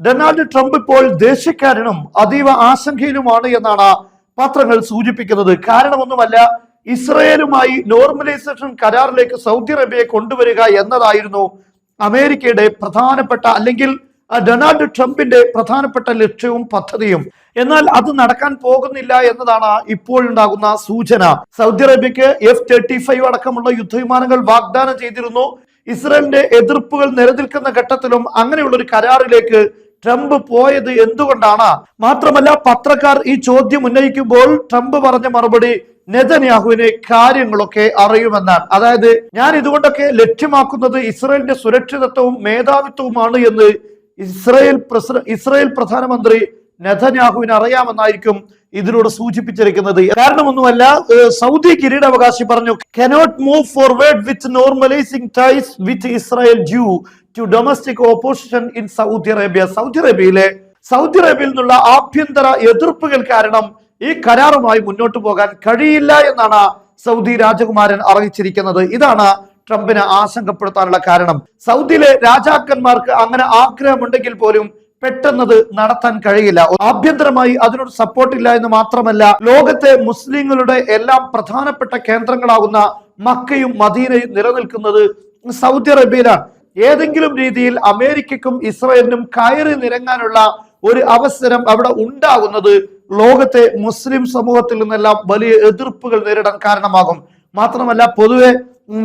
Donald Trump ഇപ്പോൾ ദേഷ്യക്കാരനും അതീവ ആശങ്കയിലുമാണ് എന്നാണ് പത്രങ്ങൾ സൂചിപ്പിക്കുന്നത്. കാരണമൊന്നുമല്ല, ഇസ്രയേലുമായി നോർമലൈസേഷൻ കരാറിലേക്ക് സൗദി അറേബ്യയെ കൊണ്ടുവരിക എന്നതായിരുന്നു അമേരിക്കയുടെ പ്രധാനപ്പെട്ട, അല്ലെങ്കിൽ ഡൊണാൾഡ് ട്രംപിന്റെ പ്രധാനപ്പെട്ട ലക്ഷ്യവും പദ്ധതിയും. എന്നാൽ അത് നടക്കാൻ പോകുന്നില്ല എന്നതാണ് ഇപ്പോഴുണ്ടാകുന്ന സൂചന. സൗദി അറേബ്യക്ക് F-35 അടക്കമുള്ള യുദ്ധവിമാനങ്ങൾ വാഗ്ദാനം ചെയ്തിരുന്നു. ഇസ്രയേലിന്റെ എതിർപ്പുകൾ നിലനിൽക്കുന്ന ഘട്ടത്തിലും അങ്ങനെയുള്ള ഒരു കരാറിലേക്ക് ട്രംപ് പോയത് എന്തുകൊണ്ടാണ്? മാത്രമല്ല, പത്രക്കാർ ഈ ചോദ്യം ഉന്നയിക്കുമ്പോൾ ട്രംപ് പറഞ്ഞ മറുപടി നെതന്യാഹുവിനെ കാര്യങ്ങളൊക്കെ അറിയുമെന്നാണ്. അതായത്, ഞാൻ ഇതുകൊണ്ടൊക്കെ ലക്ഷ്യമാക്കുന്നത് ഇസ്രയേലിന്റെ സുരക്ഷിതത്വവും മേധാവിത്വവുമാണ് എന്ന് ഇസ്രയേൽ പ്രധാനമന്ത്രി നെതന്യാഹുവിന് അറിയാമെന്നായിരിക്കും ഇതിലൂടെ സൂചിപ്പിച്ചിരിക്കുന്നത്. കാരണമൊന്നുമല്ല, സൗദി കിരീടാവകാശി പറഞ്ഞു, cannot move forward with normalizing ties with Israel due to domestic opposition in Saudi Arabia. Saudi അറേബ്യയിൽ നിന്നുള്ള ആഭ്യന്തര എതിർപ്പുകൾ കാരണം ഈ കരാറുമായി മുന്നോട്ട് പോകാൻ കഴിയില്ല എന്നാണ് സൗദി രാജകുമാരൻ അറിയിച്ചിരിക്കുന്നത്. ഇതാണ് ട്രംപിനെ ആശങ്കപ്പെടുത്താനുള്ള കാരണം. സൗദിയിലെ രാജാക്കന്മാർക്ക് അങ്ങനെ ആഗ്രഹമുണ്ടെങ്കിൽ പോലും പെട്ടെന്നത് നടത്താൻ കഴിയില്ല. ആഭ്യന്തരമായി അതിനോട് സപ്പോർട്ടില്ല എന്ന് മാത്രമല്ല, ലോകത്തെ മുസ്ലിങ്ങളുടെ എല്ലാം പ്രധാനപ്പെട്ട കേന്ദ്രങ്ങളാകുന്ന മക്കയും മദീനയും നിലനിൽക്കുന്നത് സൗദി അറേബ്യയിലാണ്. ഏതെങ്കിലും രീതിയിൽ അമേരിക്കക്കും ഇസ്രായേലിനും കയറി നിരങ്ങാനുള്ള ഒരു അവസരം അവിടെ ഉണ്ടാകുന്നത് ലോകത്തെ മുസ്ലിം സമൂഹത്തിൽ നിന്നെല്ലാം വലിയ എതിർപ്പുകൾ നേരിടാൻ കാരണമാകും. മാത്രമല്ല, പൊതുവെ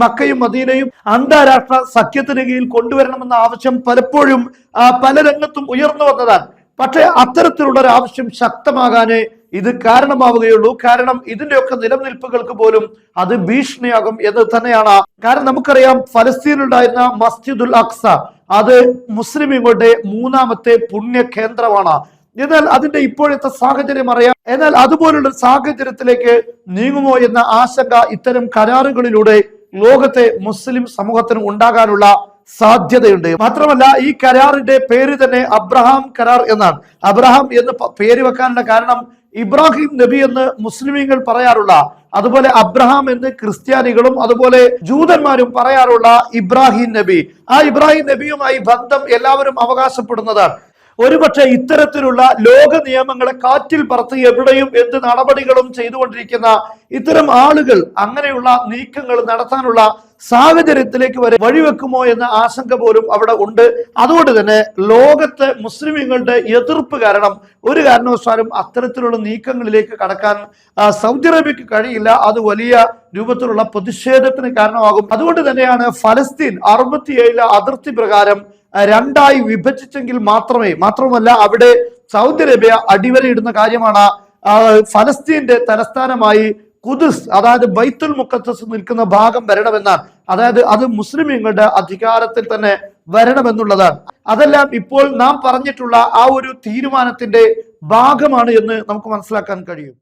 മക്കയും മദീനയും അന്താരാഷ്ട്ര സഖ്യത്തിന് കീഴിൽ കൊണ്ടുവരണമെന്ന ആവശ്യം പലപ്പോഴും പല രംഗത്തും ഉയർന്നു വന്നതാണ്. പക്ഷേ അത്തരത്തിലുള്ള ഒരു ആവശ്യം ശക്തമാകാനേ ഇത് കാരണമാവുകയുള്ളൂ. കാരണം ഇതിന്റെയൊക്കെ നിലനിൽപ്പുകൾക്ക് പോലും അത് ഭീഷണിയാകും എന്ന് തന്നെയാണ്. കാരണം നമുക്കറിയാം, ഫലസ്തീനിലുണ്ടായിരുന്ന മസ്ജിദുൽ അഖ്സ അത് മുസ്ലിമുകളുടെ മൂന്നാമത്തെ പുണ്യ കേന്ദ്രമാണ്. എന്നാൽ അതിന്റെ ഇപ്പോഴത്തെ സാഹചര്യം അറിയാം. എന്നാൽ അതുപോലുള്ള സാഹചര്യത്തിലേക്ക് നീങ്ങുമോ എന്ന ആശങ്ക ഇത്തരം കരാറുകളിലൂടെ ലോകത്തെ മുസ്ലിം സമൂഹത്തിന് ഉണ്ടാകാനുള്ള സാധ്യതയുണ്ട്. മാത്രമല്ല, ഈ കരാറിന്റെ പേര് തന്നെ അബ്രഹാം കരാർ എന്നാണ്. അബ്രഹാം എന്ന് പേര് വെക്കാനുള്ള കാരണം ഇബ്രാഹിം നബി എന്ന് മുസ്ലിമീങ്ങൾ പറയാറുള്ള, അതുപോലെ അബ്രഹാം എന്ന് ക്രിസ്ത്യാനികളും അതുപോലെ ജൂതന്മാരും പറയാറുള്ള ഇബ്രാഹിം നബി, ആ ഇബ്രാഹിം നബിയുമായി ബന്ധം എല്ലാവരും അവകാശപ്പെടുന്നതാണ്. ഒരുപക്ഷെ ഇത്തരത്തിലുള്ള ലോക നിയമങ്ങളെ കാറ്റിൽ പറത്തി എവിടെയും എന്ത് നടപടികളും ചെയ്തുകൊണ്ടിരിക്കുന്ന ഇത്തരം ആളുകൾ അങ്ങനെയുള്ള നീക്കങ്ങൾ നടത്താനുള്ള സാഹചര്യത്തിലേക്ക് വരെ വഴിവെക്കുമോ എന്ന ആശങ്ക പോലും അവിടെ ഉണ്ട്. അതുകൊണ്ട് തന്നെ ലോകത്തെ മുസ്ലിമുകളുടെ എതിർപ്പ് കാരണം ഒരു കാരണവശാലും അത്തരത്തിലുള്ള നീക്കങ്ങളിലേക്ക് കടക്കാൻ സൗദി അറേബ്യക്ക് കഴിയില്ല. അത് വലിയ രൂപത്തിലുള്ള പ്രതിഷേധത്തിന് കാരണമാകും. അതുകൊണ്ട് തന്നെയാണ് ഫലസ്തീൻ 67 അതിർത്തി പ്രകാരം രണ്ടായി വിഭജിച്ചെങ്കിൽ മാത്രമല്ല അവിടെ സൗദി അറേബ്യ അടിവരയിടുന്ന കാര്യമാണ് ഫലസ്തീന്റെ തലസ്ഥാനമായി ഖുദ്സ്, അതായത് ബൈത്തുൽ മുഖദ്ദസ് നിൽക്കുന്ന ഭാഗം വരണമെന്നാണ്. അതായത് അത് മുസ്ലിമീങ്ങളുടെ അധികാരത്തിൽ തന്നെ വരണമെന്നുള്ളതാണ്. അതെല്ലാം ഇപ്പോൾ നാം പറഞ്ഞിട്ടുള്ള ആ ഒരു തീരുമാനത്തിന്റെ ഭാഗമാണ് എന്ന് നമുക്ക് മനസ്സിലാക്കാൻ കഴിയും.